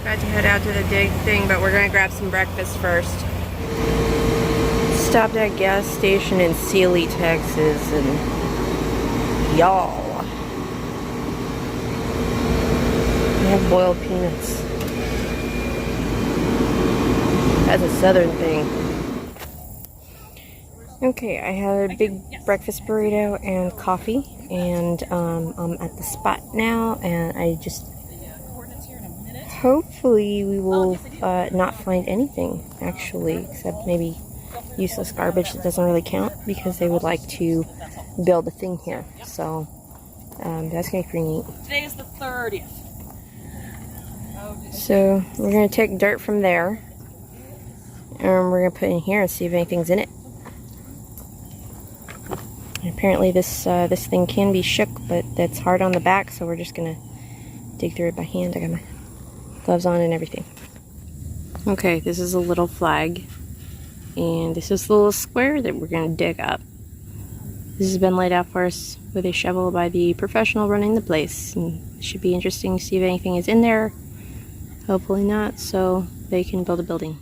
Got to head out to the dig thing, but we're gonna grab some breakfast first. Stopped at a gas station in Sealy, Texas, and y'all, they have boiled peanuts. That's a southern thing. Okay, I had a big breakfast burrito and coffee, and I'm at the spot now, and I just hopefully we will not find anything actually, except maybe useless garbage that doesn't really count because they would like to build a thing here. So that's gonna be pretty neat. Today is the 30th. So we're gonna take dirt from there, and we're gonna put it in here and see if anything's in it. And apparently this this thing can be shook, but that's hard on the back, so we're just gonna dig through it by hand. I got my gloves on and everything. Okay, this is a little flag, and this is the little square that we're gonna dig up. This has been laid out for us with a shovel by the professional running the place, and it should be interesting to see if anything is in there. Hopefully not, so they can build a building.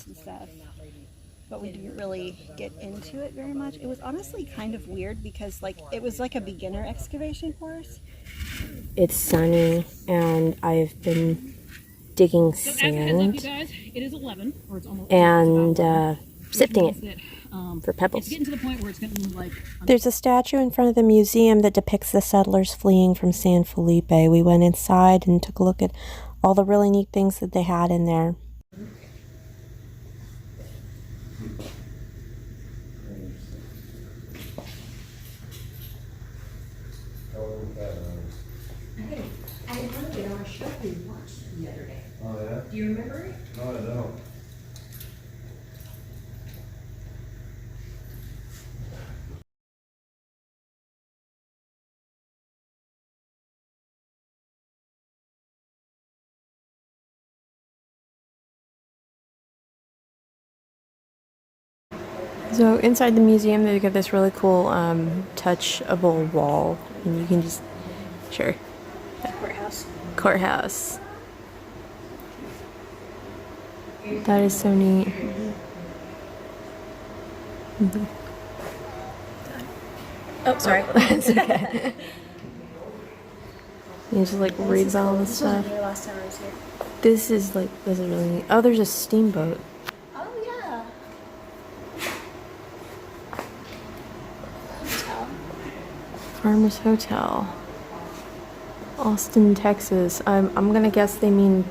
And stuff, but we didn't really get into it very much. It was honestly kind of weird because it was like a beginner excavation for us. It's sunny, and I've been digging sand you guys, it is 11, or it's almost, and sifting it for pebbles. It's getting to the point where it's getting like... There's a statue in front of the museum that depicts the settlers fleeing from San Felipe. We went inside and took a look at all the really neat things that they had in there. I wanted it on a show we watched the other day. Oh, yeah? Do you remember it? No, I don't. So inside the museum, they've got this really cool touchable wall, and you can just, sure. Courthouse. Courthouse. That is so neat. Mm-hmm. Oh, sorry. It's okay. You just like reads all the stuff. Here last time I was here. This is really neat. Oh, there's a steamboat. Oh yeah. Hotel. Farmers Hotel. Austin, Texas. I'm gonna guess they mean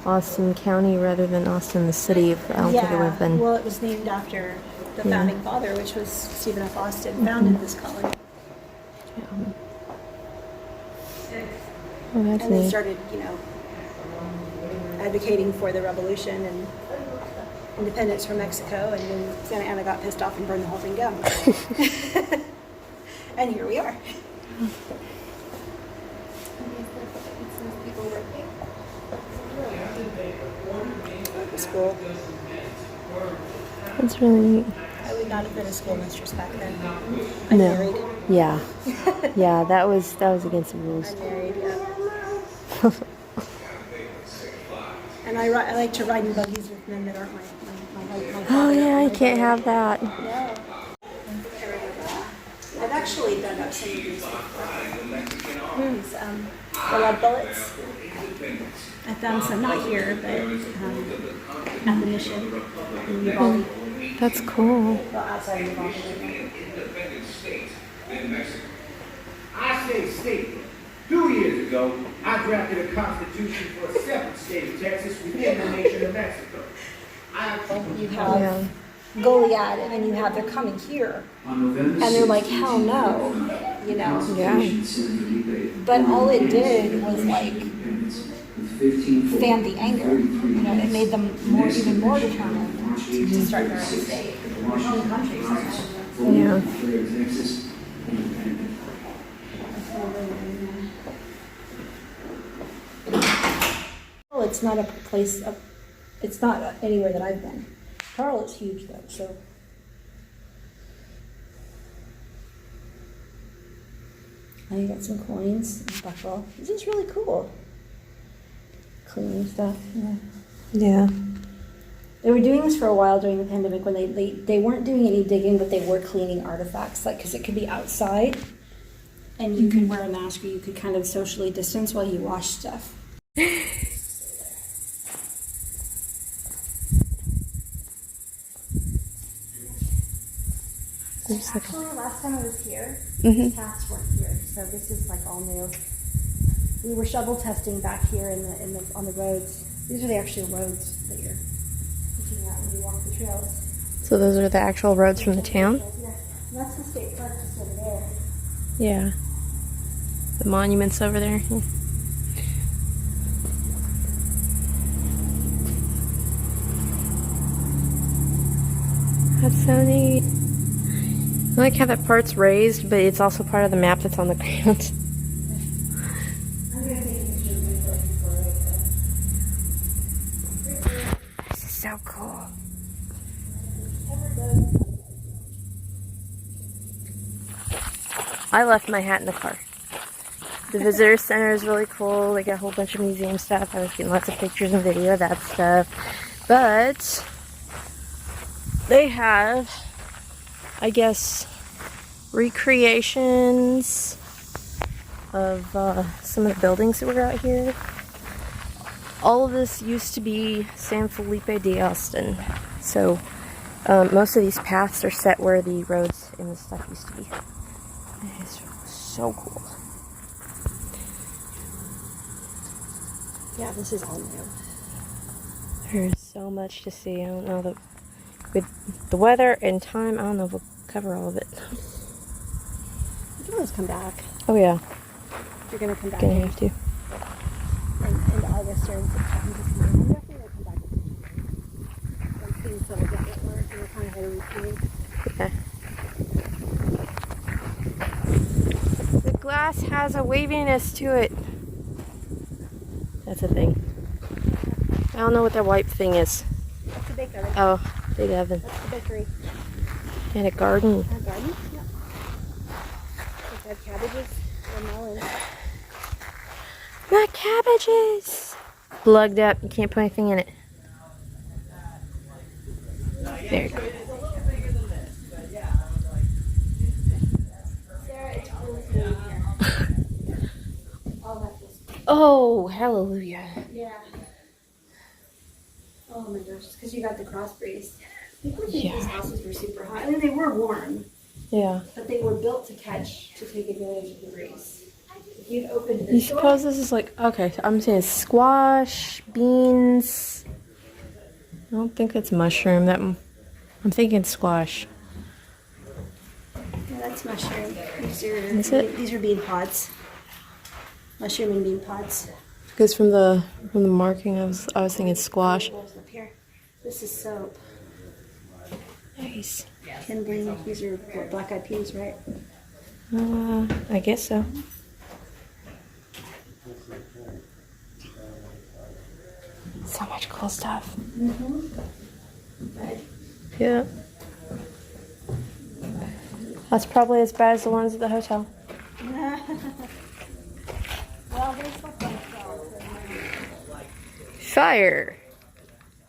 Austin County rather than Austin the city. I don't think it would have been. Well, it was named after the founding father, which was Stephen F. Austin, founded this colony. Yeah. Oh, that's And they neat. started, advocating for the revolution and independence from Mexico, and then Santa Anna got pissed off and burned the whole thing down. And here we are. The school. That's really neat. I would not have been a schoolmistress back then. No. I'm married. Yeah. Yeah, that was against the rules. I'm married, yeah. And I like to ride in buggies with men that aren't my Oh yeah, I my can't father. have that. Yeah. I've actually dug up some of these the lead bullets. I found some, not here, but at the mission in Uvalde. That's cool. Well, outside of Uvalde. I say state. 2 years ago, I drafted a constitution for a separate state of Texas within the nation of Mexico. I you have Goliad, and then you have they're coming here, and they're like, hell no, you know. Yeah. But all it did was like fan the anger. You know, it made them even more determined to start their own state, their own country. Yeah. Well, it's not a place. It's not anywhere that I've been. Charlotte's huge though, so. I got some coins and buckle. This is really cool. Cleaning stuff. Yeah. Yeah. They were doing this for a while during the pandemic when they weren't doing any digging, but they were cleaning artifacts, like, because it could be outside and you could wear a mask or you could kind of socially distance while you wash stuff. Actually, last time I was here, the paths weren't here, so this is like all new. We were shovel testing back here on the roads. These are the actual roads that you're looking at when you walk the trails. So those are the actual roads from the town? Yeah. And that's the state park just over there. Yeah. The monuments over there. Yeah. That's so neat. I like how that part's raised, but it's also part of the map that's on the ground. This is so cool. I left my hat in the car. The visitor center is really cool. They got a whole bunch of museum stuff. I was getting lots of pictures and video of that stuff. But they have, I guess, recreations of some of the buildings that were out here. All of this used to be San Felipe de Austin. So most of these paths are set where the roads and the stuff used to be. It is so cool. Yeah, this is all new. There's so much to see. I don't know, with the weather and time, I don't know if we'll cover all of it. You can always come back. Oh yeah, You're gonna come back gonna in have to. August or in September. I'm definitely gonna come back when things settle down at work and we're kind of in a routine. Yeah. The glass has a waviness to it. That's a thing. I don't know what that white thing is. That's the bakery. Oh, big oven. That's the bakery. And a garden. Our garden? Yeah. We have cabbages and melons. Not cabbages! Plugged up. You can't put anything in it. There you go. Oh, hallelujah. Yeah. Oh my gosh, it's because you got the crossbreeds. People think these houses were super hot. I mean, they were warm, Yeah. but they were built to take advantage of the breeze. If you'd opened You this door, suppose this is like, okay, so I'm saying squash, beans. I don't think it's mushroom. I'm thinking squash. yeah, that's mushroom. Is it? These are bean pods. Mushroom and bean pods. Because from the marking, I was thinking squash. Up here. This is soap. Nice. Kindling. These are what, black-eyed peas, right? I guess so. So much cool stuff. Yeah. That's probably as bad as the ones at the hotel. Well, they slept on themselves. Fire.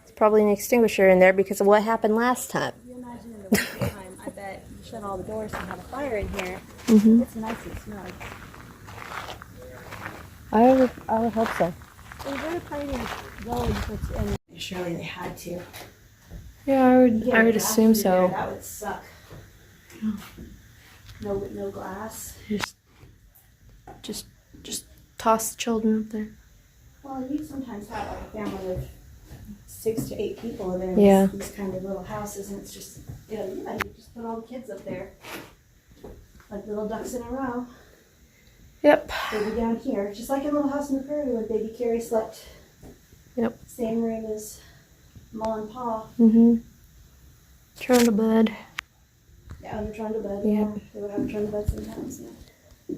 It's probably an extinguisher in there because of what happened last time. You imagine in the wintertime, I bet you shut all the doors and have a fire in here. Mm-hmm. It's nice and snug. I would hope so. They were planning village, and surely they had to. Yeah, I would assume so. That would suck. No glass. Just toss the children up there. Well, you sometimes have like a family of 6 to 8 people live in Yeah. these kind of little houses, and it's just, you just put all the kids up there, like little ducks in a row. Yep. Baby down here, just like in Little House on the Prairie where baby Carrie slept. Yep. Same room as Ma and Pa. Mm-hmm. Trying to bed. Yeah, on the trundle bed. Yeah. Yeah, they would have a trundle bed sometimes. Yeah.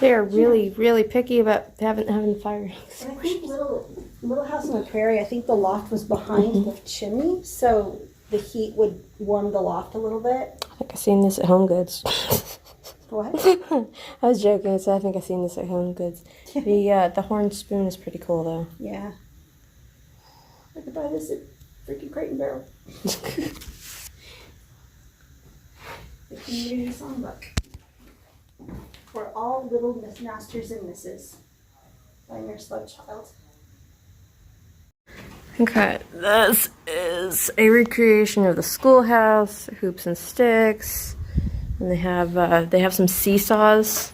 They are really, really picky about having fire extinguishers. And I think Little House on the Prairie, I think the loft was behind the chimney, so the heat would warm the loft a little bit. I think I seen this at Home Goods. What? I was joking. I think I seen this at Home Goods. The horn spoon is pretty cool though. Yeah. I could buy this at freaking Crate and Barrel. The Community Songbook. For all little masters and misses. By Nurse Love Child. Okay, this is a recreation of the schoolhouse, hoops and sticks, and they have some seesaws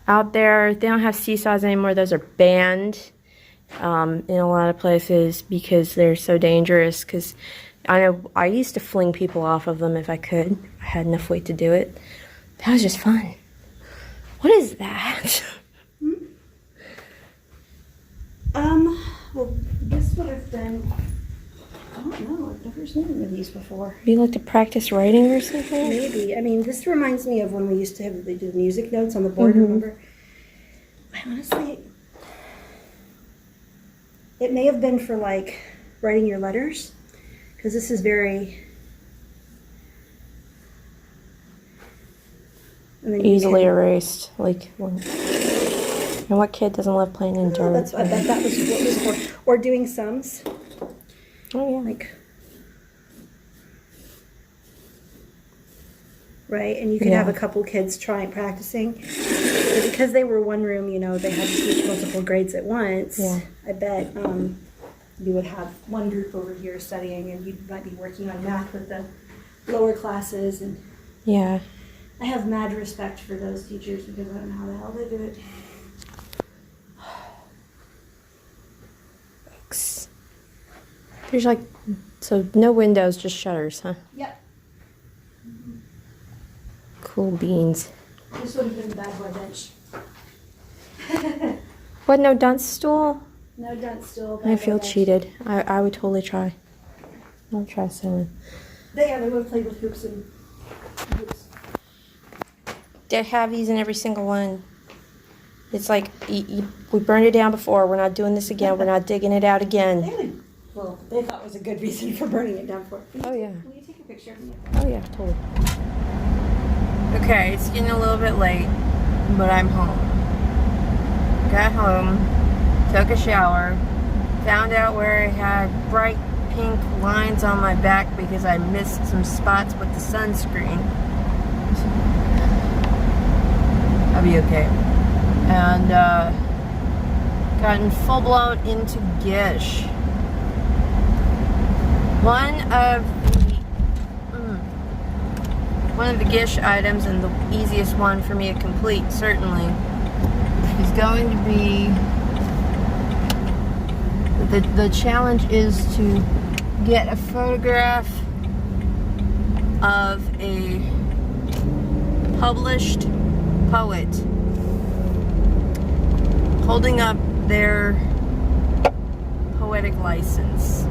out there. They don't have seesaws anymore; those are banned in a lot of places because they're so dangerous. Because I know I used to fling people off of them if I could. I had enough weight to do it. That was just fun. What is that? Well, this would have been, I don't know, I've never seen any of these before. Do you like to practice writing or something? Maybe. I mean, this reminds me of when we used to have, they did music notes on the board, remember? I honestly, it may have been for like writing your letters, because this is very, and then you Easily can- erased. Like, and what kid doesn't love playing in Oh, dirt? that's, I bet that was what it was for. Or doing sums, Oh yeah. like, right? And you could have a couple kids trying practicing. But because they were one room, they had to teach multiple grades at once. Yeah. I bet you would have one group over here studying, and you might be working on math with the lower classes. And Yeah. I have mad respect for those teachers because I don't know how the hell they do it. There's so no windows, just shutters, huh? Yep. Cool beans. This would have been the bad boy bench. What, no dunce stool? No dunce stool. I feel cheated. I would totally try. I'll try sewing. They would have played with hoops and hoops. They have these in every single one. It's like, we burned it down before. We're not doing this again. We're not digging it out again. They thought it was a good reason for burning it down for. Oh, yeah. Will you take a picture of me? Oh, yeah, totally. Okay, it's getting a little bit late, but I'm home. Got home, took a shower, found out where I had bright pink lines on my back because I missed some spots with the sunscreen. I'll be okay. And gotten full blown into Gish. One of the Gish items, and the easiest one for me to complete certainly, is going to be the challenge is to get a photograph of a published poet holding up their poetic license.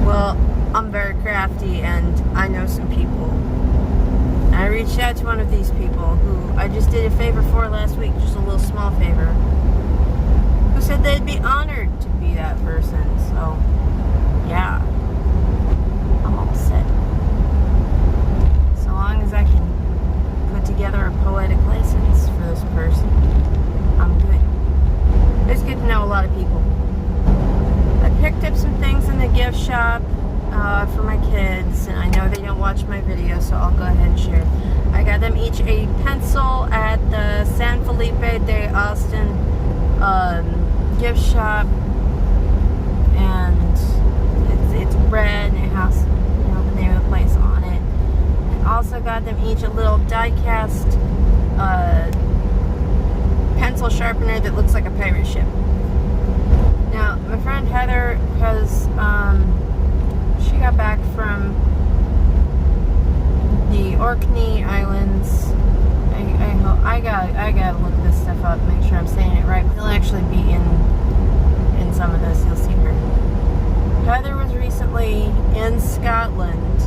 Well, I'm very crafty and I know some people. I reached out to one of these people who I just did a favor for last week, just a little small favor, who said they'd be honored to be that person. So, yeah, I'm all set. So long as I can put together a poetic license for this person, I'm good. It's good to know a lot of people. I picked up some things in the gift shop for my kids, and I know they don't watch my video, so I'll go ahead and share. I got them each a pencil at the San Felipe de Austin gift shop, and it's red and it has the name of the place on it. And also got them each a little die-cast pencil sharpener that looks like a pirate ship. Orkney Islands. I gotta look this stuff up, make sure I'm saying it right. He'll actually be in some of this. You'll see her. Heather was recently in Scotland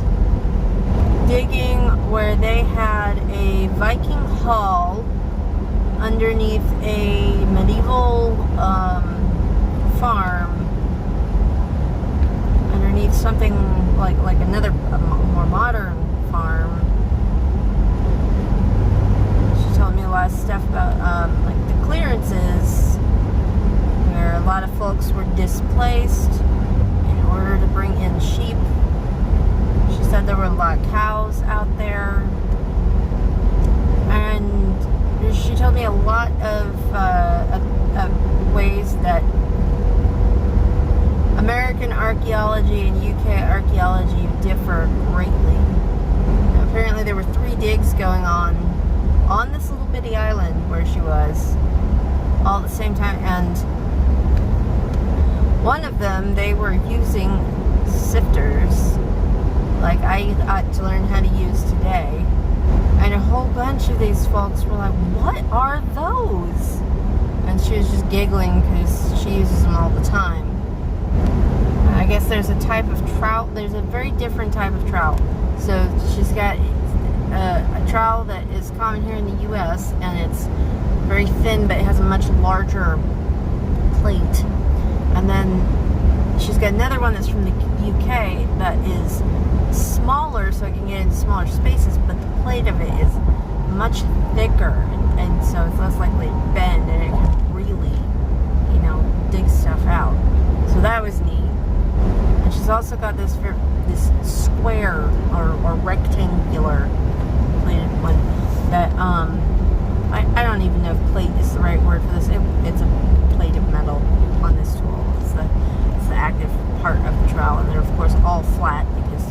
digging where they had a Viking hall underneath a medieval farm, underneath something like another more modern farm. She told me a lot of stuff about like the clearances where a lot of folks were displaced in order to bring in sheep. She said there were a lot of cows out there, and she told me a lot of ways that American archaeology and UK archaeology differ greatly. Apparently there were 3 digs going on this little bitty island where she was all at the same time, and one of them they were using sifters like I ought to learn how to use today, and a whole bunch of these folks were like, what are those? And she was just giggling because she uses them all the time. I guess there's a type of trout. There's a very different type of trout. So she's got a trout that is common here in the U.S. and it's very thin, but it has a much larger plate. And then she's got another one that's from the UK that is smaller, so it can get into smaller spaces, but the plate of it is much thicker, and so it's less likely to bend, and it can really, dig stuff out. So that was neat. And she's also got this square or rectangular plated one that I don't even know if plate is the right word for this. It's a plate of metal on this tool. It's the active part of the trowel, and they're of course all flat because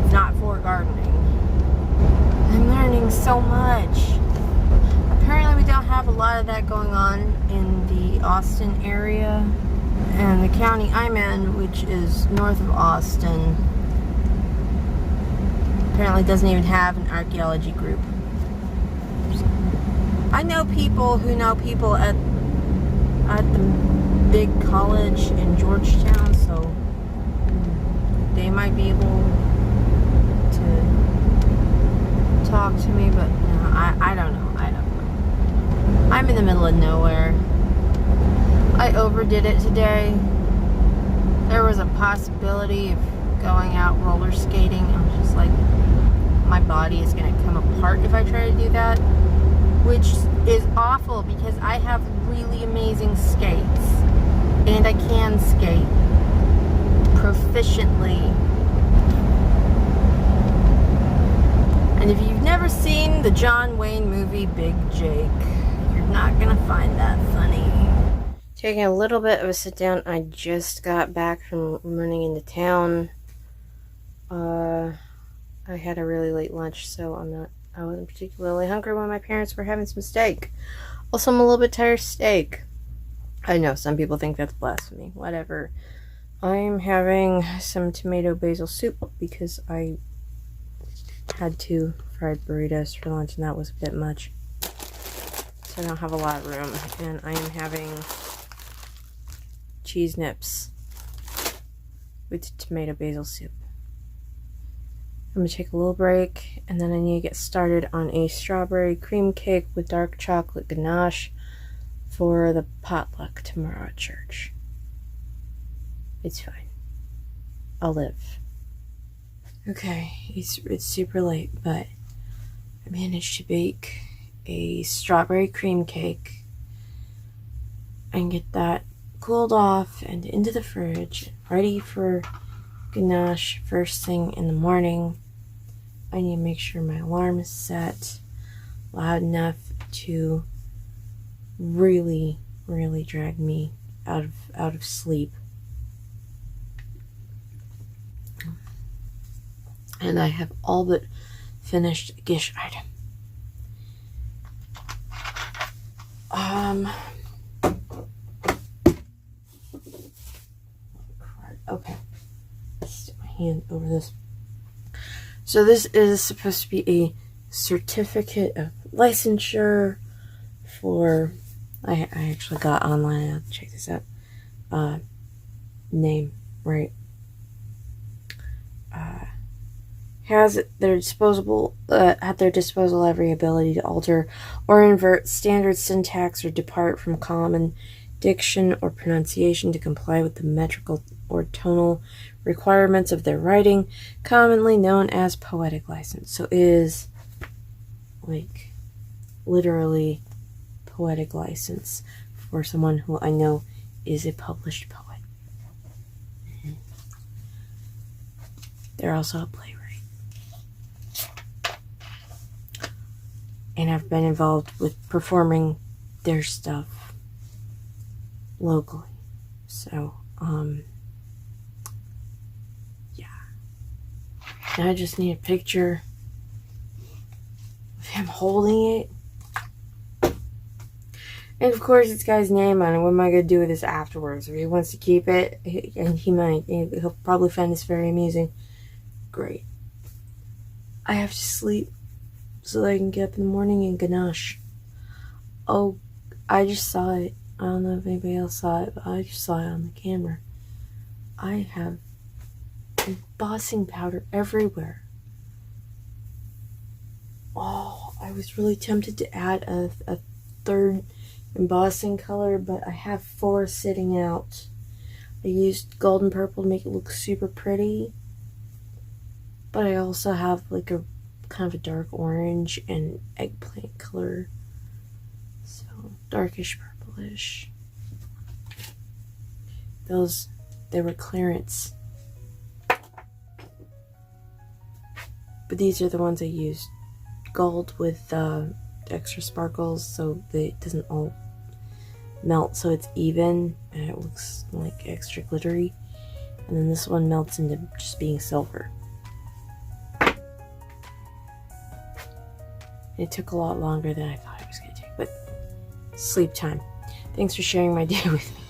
it's not for gardening. I'm learning so much. Apparently we don't have a lot of that going on in the Austin area, and the county I'm in, which is north of Austin, apparently doesn't even have an archaeology group. I know people who know people at the big college in Georgetown, so they might be able to talk to me, but no, I don't know. I'm in the middle of nowhere. I overdid it today. There was a possibility of going out roller skating. I'm just like, my body is going to come apart if I try to do that, which is awful because I have really amazing skates and I can skate proficiently. And if you've never seen the John Wayne movie Big Jake, you're not gonna find that funny. Taking a little bit of a sit down. I just got back from running into town. I had a really late lunch, so I wasn't particularly hungry when my parents were having some steak. Also, I'm a little bit tired of steak. I know some people think that's blasphemy. Whatever. I'm having some tomato basil soup because I had 2 fried burritos for lunch and that was a bit much. So I don't have a lot of room. And I am having cheese nips with tomato basil soup. I'm going to take a little break, and then I need to get started on a strawberry cream cake with dark chocolate ganache for the potluck tomorrow at church. It's fine. I'll live. Okay, it's super late, but I managed to bake a strawberry cream cake and get that cooled off and into the fridge, ready for ganache first thing in the morning. I need to make sure my alarm is set loud enough to really drag me out of sleep. And I have all but finished a Gish item. Okay. Stick my hand over this. So this is supposed to be a certificate of licensure for, I actually got online, I'll check this out, name, right, has at their disposal every ability to alter or invert standard syntax or depart from common diction or pronunciation to comply with the metrical or tonal requirements of their writing, commonly known as poetic license. So it is like literally poetic license for someone who I know is a published poet. They're also a playwright. And I've been involved with performing their stuff locally. So, yeah. Now I just need a picture of him holding it. And of course, it's got his name on it. What am I going to do with this afterwards? If he wants to keep it, and he might, he'll probably find this very amusing. Great. I have to sleep so that I can get up in the morning and ganache. Oh, I just saw it. I don't know if anybody else saw it, but I just saw it on the camera. I have embossing powder everywhere. Oh, I was really tempted to add a third embossing color, but I have 4 sitting out. I used gold and purple to make it look super pretty, but I also have like a kind of a dark orange and eggplant color, so darkish purplish. Those, they were clearance, but these are the ones I used. Gold with extra sparkles so that it doesn't all melt, so it's even and it looks like extra glittery, and then this one melts into just being silver. It took a lot longer than I thought it was going to take, but sleep time. Thanks for sharing my day with me.